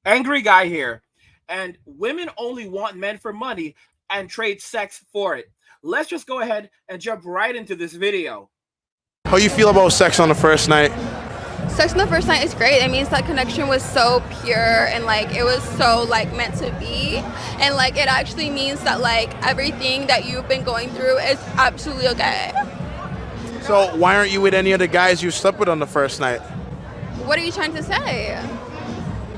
Angry guy here. And women only want men for money and trade sex for it. Let's just go ahead and jump right into this video. How you feel about sex on the first night? Sex on the first night is great. It means that connection was so pure and like it was so like meant to be, and like it actually means that like everything that you've been going through is absolutely okay. So why aren't you with any of the guys you slept with on the first night? What are you trying to say?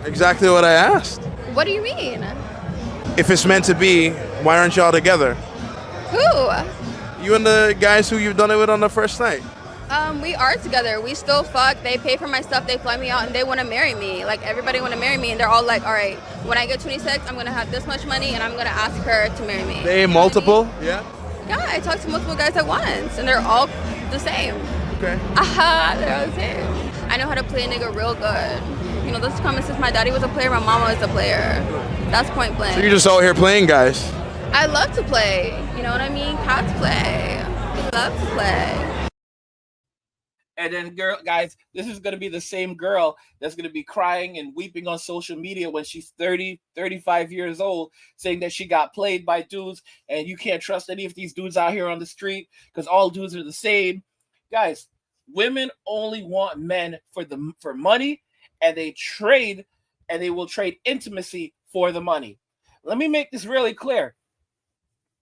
Exactly what I asked. What do you mean? If it's meant to be, why aren't y'all together? Who? You and the guys who you've done it with on the first night. We are together. We still fuck. They pay for my stuff. They fly me out, and they want to marry me. Like everybody want to marry me, and they're all like, "All right, when I get 26, I'm gonna have this much money, and I'm gonna ask her to marry me." They You know multiple? what I mean? Yeah. Yeah, I talked to multiple guys at once, and they're all the same. Okay. Aha, they're all the same. I know how to play a nigga real good. You know, this comment since my daddy was a player, my mama was a player. That's point blank. So you're just out here playing guys. I love to play. You know what I mean? Cats play. We love to play. And then, guys, this is going to be the same girl that's going to be crying and weeping on social media when she's 30, 35 years old, saying that she got played by dudes and you can't trust any of these dudes out here on the street because all dudes are the same. Guys, women only want men for money, and they will trade intimacy for the money. Let me make this really clear.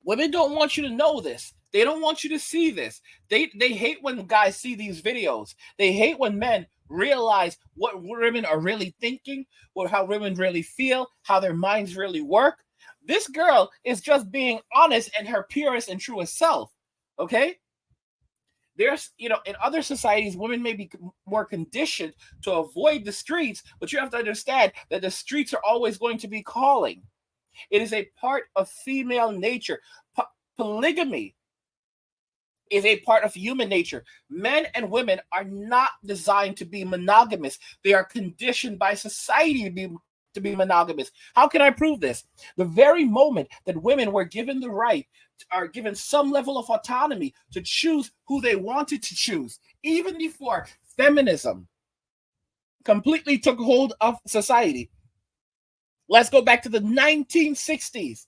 Women don't want you to know this. They don't want you to see this. They hate when guys see these videos. They hate when men realize what women are really thinking, how women really feel, how their minds really work. This girl is just being honest and her purest and truest self. Okay? There's, in other societies, women may be more conditioned to avoid the streets, but you have to understand that the streets are always going to be calling. It is a part of female nature. Polygamy is a part of human nature. Men and women are not designed to be monogamous. They are conditioned by society to be monogamous. How can I prove this? The very moment that women were given the right, are given some level of autonomy to choose who they wanted to choose, even before feminism completely took hold of society. Let's go back to the 1960s,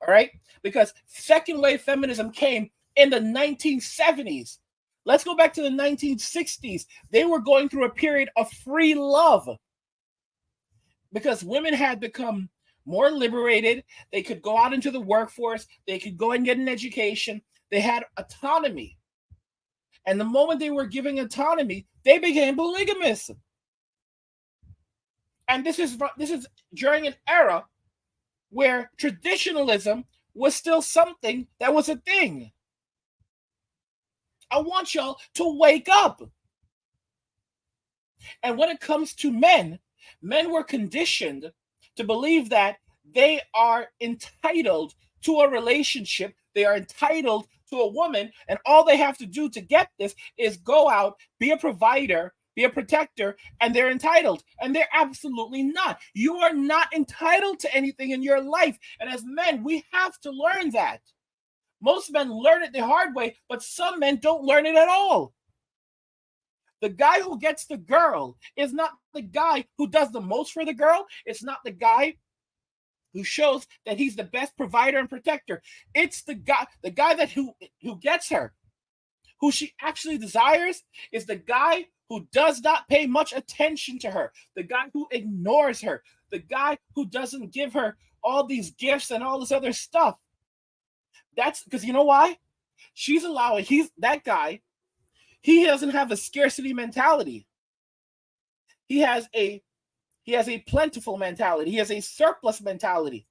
all right? Because second wave feminism came in the 1970s. Let's go back to the 1960s. They were going through a period of free love because women had become more liberated. They could go out into the workforce. They could go and get an education. They had autonomy. And the moment they were giving autonomy, they became polygamous. And this is during an era where traditionalism was still something that was a thing. I want y'all to wake up. And when it comes to men were conditioned to believe that they are entitled to a relationship. They are entitled to a woman, and all they have to do to get this is go out, be a provider, be a protector, and they're entitled. And they're absolutely not. You are not entitled to anything in your life. And as men, we have to learn that. Most men learn it the hard way, but some men don't learn it at all. The guy who gets the girl is not the guy who does the most for the girl. It's not the guy who shows that he's the best provider and protector. It's the guy that who gets her, who she actually desires, is the guy who does not pay much attention to her, the guy who ignores her, the guy who doesn't give her all these gifts and all this other stuff. That's because you know why? That guy, he doesn't have a scarcity mentality. He has a plentiful mentality. He has a surplus mentality.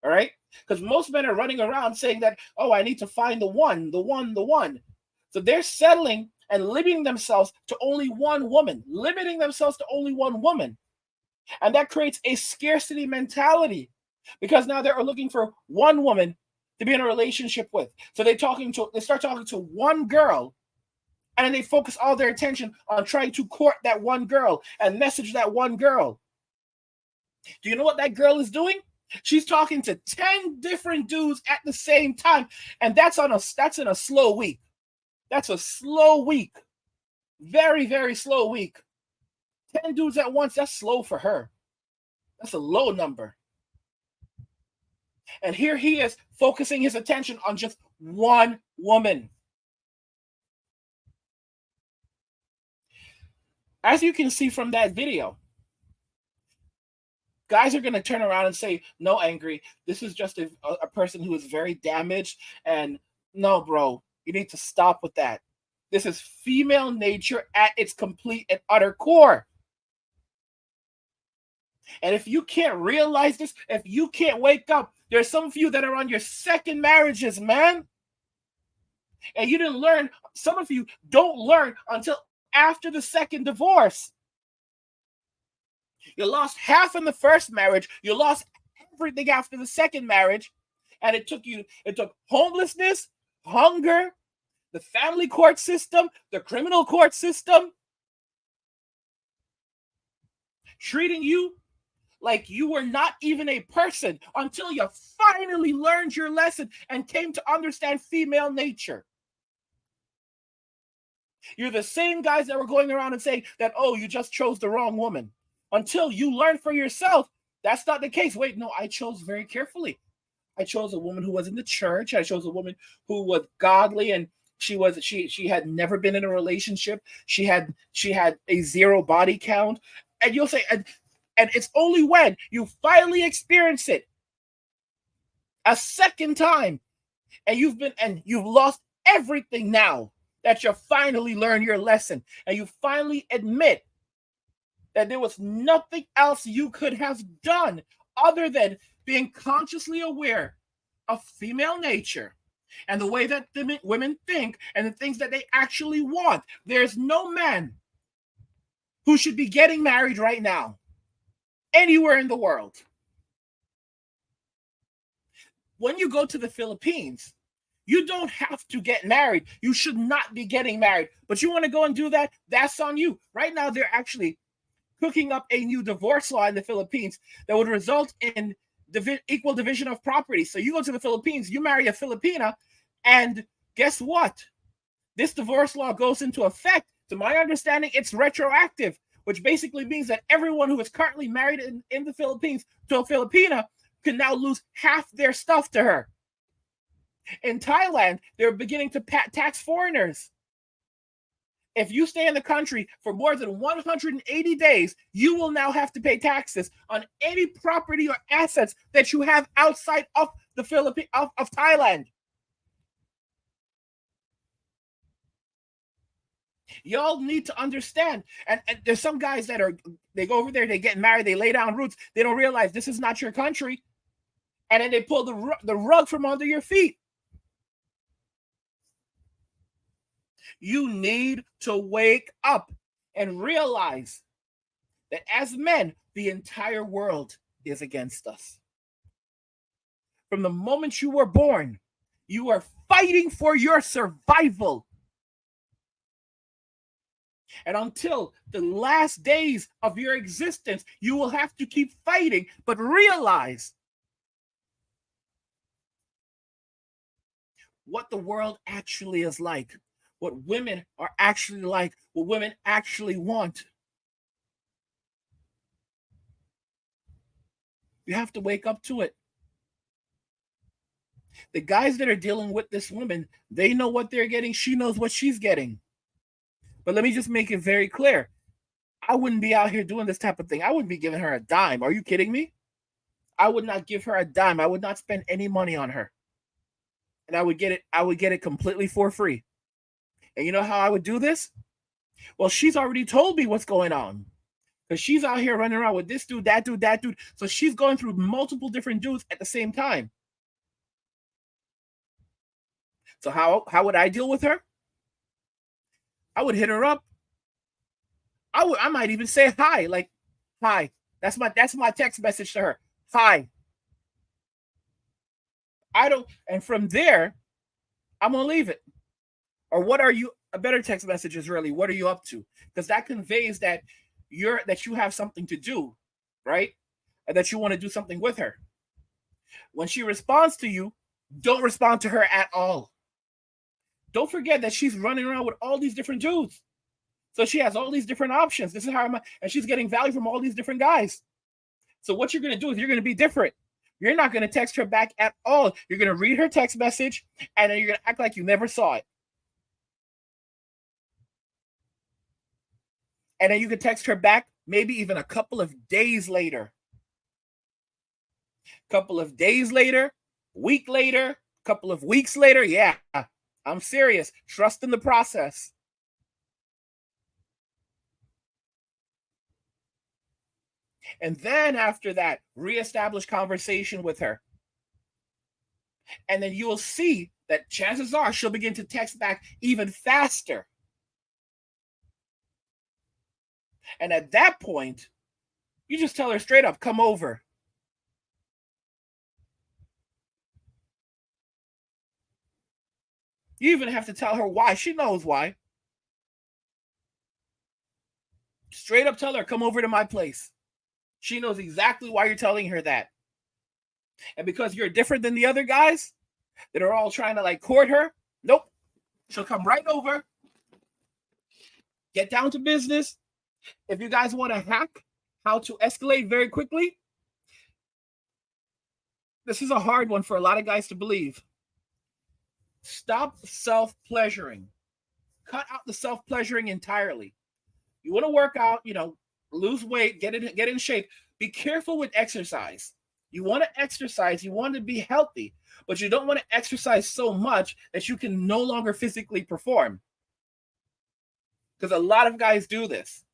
All right? Because most men are running around saying that, oh, I need to find the one. So they're settling and limiting themselves to only one woman. And that creates a scarcity mentality because now they're looking for one woman to be in a relationship with. So they start talking to one girl, and then they focus all their attention on trying to court that one girl and message that one girl. Do you know what that girl is doing? She's talking to 10 different dudes at the same time, and that's in a slow week. That's a slow week. Very, very slow week. 10 dudes at once, that's slow for her. That's a low number. And here he is focusing his attention on just one woman. As you can see from that video, guys are going to turn around and say, no, Angry, this is just a person who is very damaged. And no, bro, you need to stop with that. This is female nature at its complete and utter core. And if you can't realize this, if you can't wake up, there's some of you that are on your second marriages, man. And you didn't learn. Some of you don't learn until after the second divorce. You lost half in the first marriage. You lost everything after the second marriage. And it took homelessness, hunger, the family court system, the criminal court system, treating you like you were not even a person until you finally learned your lesson and came to understand female nature. You're the same guys that were going around and saying that, oh, you just chose the wrong woman. Until you learn for yourself, that's not the case. Wait, no, I chose very carefully. I chose a woman who was in the church. I chose a woman who was godly, and she had never been in a relationship. She had a 0 body count. And you'll say, and it's only when you finally experience it a second time, and you've lost everything now, that you finally learn your lesson, and you finally admit that there was nothing else you could have done other than being consciously aware of female nature and the way that women think and the things that they actually want. There's no man who should be getting married right now anywhere in the world. When you go to the Philippines, you don't have to get married. You should not be getting married. But you want to go and do that? That's on you. Right now, they're actually cooking up a new divorce law in the Philippines that would result in equal division of property. So you go to the Philippines, you marry a Filipina, and guess what? This divorce law goes into effect. To my understanding, it's retroactive, which basically means that everyone who is currently married in the Philippines to a Filipina can now lose half their stuff to her. In Thailand, they're beginning to tax foreigners. If you stay in the country for more than 180 days, you will now have to pay taxes on any property or assets that you have outside of the Philippines, of Thailand. Y'all need to understand. And there's some guys that they go over there, they get married, they lay down roots. They don't realize this is not your country. And then they pull the rug from under your feet. You need to wake up and realize that as men, the entire world is against us. From the moment you were born, you are fighting for your survival. And until the last days of your existence, you will have to keep fighting, but realize what the world actually is like. What women are actually like, what women actually want. You have to wake up to it. The guys that are dealing with this woman, they know what they're getting. She knows what she's getting. But let me just make it very clear. I wouldn't be out here doing this type of thing. I wouldn't be giving her a dime. Are you kidding me? I would not give her a dime. I would not spend any money on her. And I would get it completely for free. And you know how I would do this? Well, she's already told me what's going on. Because she's out here running around with this dude, that dude, that dude. So she's going through multiple different dudes at the same time. So how would I deal with her? I would hit her up. I might even say hi, like, hi. That's my text message to her. Hi. And from there, I'm gonna leave it. Or what are you? A better text message is really, what are you up to? Because that conveys that you have something to do, right? And that you want to do something with her. When she responds to you, don't respond to her at all. Don't forget that she's running around with all these different dudes. So she has all these different options. This is how and she's getting value from all these different guys. So what you're going to do is you're going to be different. You're not going to text her back at all. You're going to read her text message, and then you're going to act like you never saw it. And then you can text her back maybe even a couple of days later. Couple of days later, week later, couple of weeks later. Yeah, I'm serious. Trust in the process. And then after that, reestablish conversation with her. And then you will see that chances are she'll begin to text back even faster. And at that point, you just tell her straight up, come over. You even have to tell her why. She knows why. Straight up tell her, come over to my place. She knows exactly why you're telling her that. And because you're different than the other guys that are all trying to like court her, nope. She'll come right over, get down to business. If you guys want to hack how to escalate very quickly, this is a hard one for a lot of guys to believe. Stop self-pleasuring. Cut out the self-pleasuring entirely. You want to work out, lose weight, get in shape. Be careful with exercise. You want to exercise, you want to be healthy, but you don't want to exercise so much that you can no longer physically perform. Because a lot of guys do this.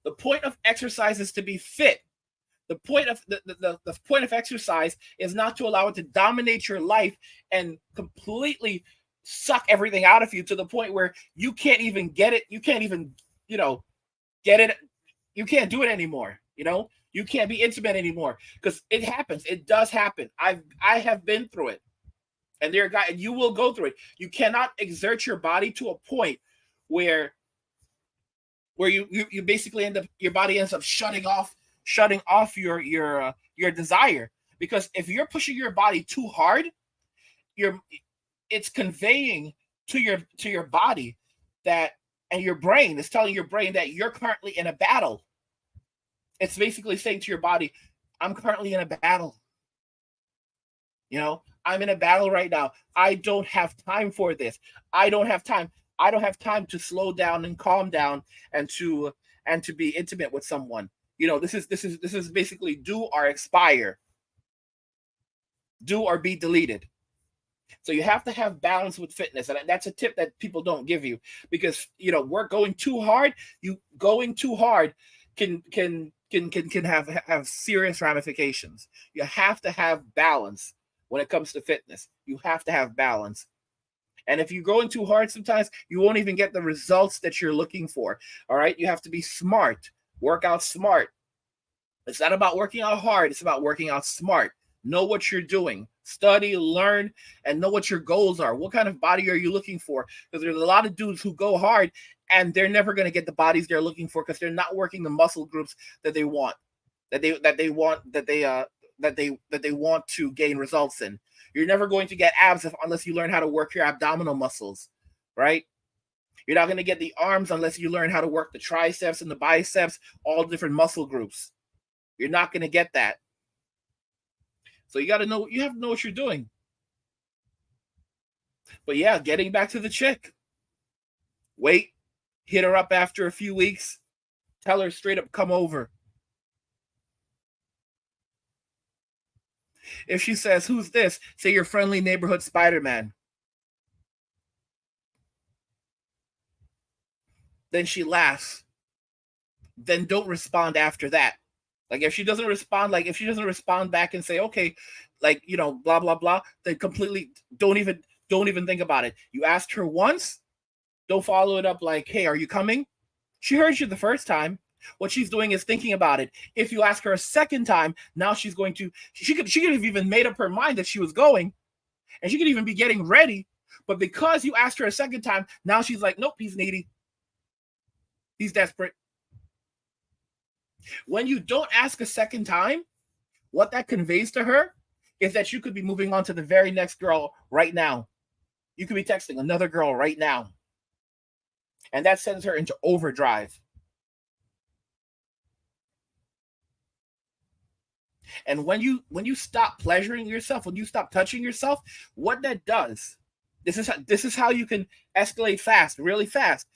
The point of exercise is to be fit. The point of the point of exercise is not to allow it to dominate your life and completely suck everything out of you to the point where you can't even get it. You can't even, get it. You can't do it anymore. You can't be intimate anymore because it happens. It does happen. I have been through it, and you will go through it. You cannot exert your body to a point where you basically your body ends up shutting off your desire, because if you're pushing your body too hard, it's conveying to your body that, and your brain is telling your brain that you're currently in a battle. It's basically saying to your body, I'm currently in a battle. I'm in a battle right now. I don't have time for this. I don't have time. I don't have time to slow down and calm down and to be intimate with someone. This is basically do or expire. Do or be deleted. So you have to have balance with fitness, and that's a tip that people don't give you, because we're going too hard. Going too hard can have serious ramifications. You have to have balance when it comes to fitness. You have to have balance. And if you're going too hard, sometimes you won't even get the results that you're looking for. All right. You have to be smart, work out smart. It's not about working out hard. It's about working out smart. Know what you're doing, study, learn, and know what your goals are. What kind of body are you looking for? Because there's a lot of dudes who go hard and they're never going to get the bodies they're looking for because they're not working the muscle groups that they want, that they want to gain results in. You're never going to get abs unless you learn how to work your abdominal muscles, right? You're not going to get the arms unless you learn how to work the triceps and the biceps, all different muscle groups. You're not going to get that. So you have to know what you're doing. But yeah, getting back to the chick. Wait, hit her up after a few weeks. Tell her straight up, come over. If she says, who's this? Say your friendly neighborhood Spider-Man. Then she laughs. Then don't respond after that. Like if she doesn't respond back and say, okay, blah, blah, blah, then completely don't even think about it. You asked her once, don't follow it up like, hey, are you coming? She heard you the first time. What she's doing is thinking about it. If you ask her a second time, now she could have even made up her mind that she was going, and she could even be getting ready. But because you asked her a second time, now she's like, nope, he's needy. He's desperate. When you don't ask a second time, what that conveys to her is that you could be moving on to the very next girl right now. You could be texting another girl right now. And that sends her into overdrive. And when you stop pleasuring yourself, when you stop touching yourself, what that does, this is how you can escalate fast, really fast.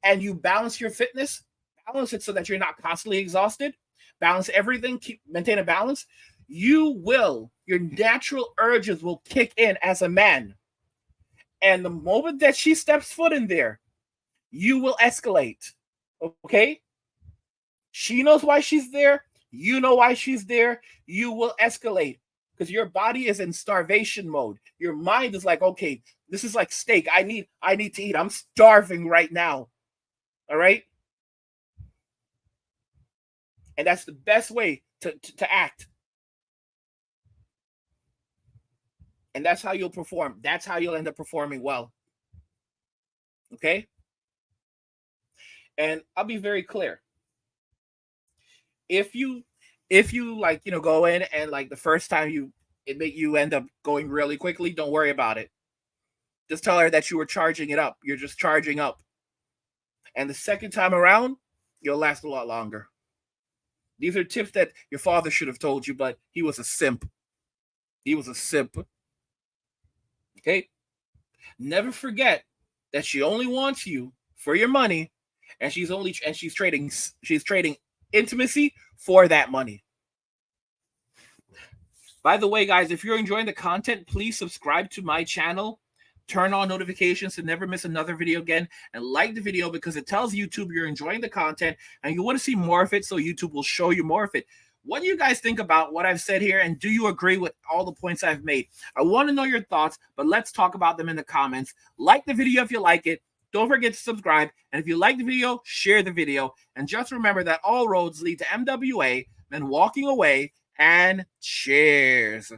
And you balance your fitness, balance it so that you're not constantly exhausted, balance everything, maintain a balance. Your natural urges will kick in as a man. And the moment that she steps foot in there, you will escalate. Okay? She knows why she's there. You know why she's there. You will escalate because your body is in starvation mode. Your mind is like, okay, this is like steak. I need to eat. I'm starving right now. All right? And that's the best way to act. And that's how you'll perform. That's how you'll end up performing well. Okay? And I'll be very clear. If you like, go in and like the first time you end up going really quickly, don't worry about it. Just tell her that you were charging it up. You're just charging up. And the second time around, you'll last a lot longer. These are tips that your father should have told you, but he was a simp. He was a simp. Okay? Never forget that she only wants you for your money, and she's trading intimacy for that money. By the way, guys, if you're enjoying the content, please subscribe to my channel. Turn on notifications to never miss another video again, and like the video because it tells YouTube you're enjoying the content and you want to see more of it, so YouTube will show you more of it. What do you guys think about what I've said here, and do you agree with all the points I've made? I want to know your thoughts, but let's talk about them in the comments. Like the video if you like it. Don't forget to subscribe, and if you like the video, share the video. And just remember that all roads lead to MWA, then walking away, and cheers.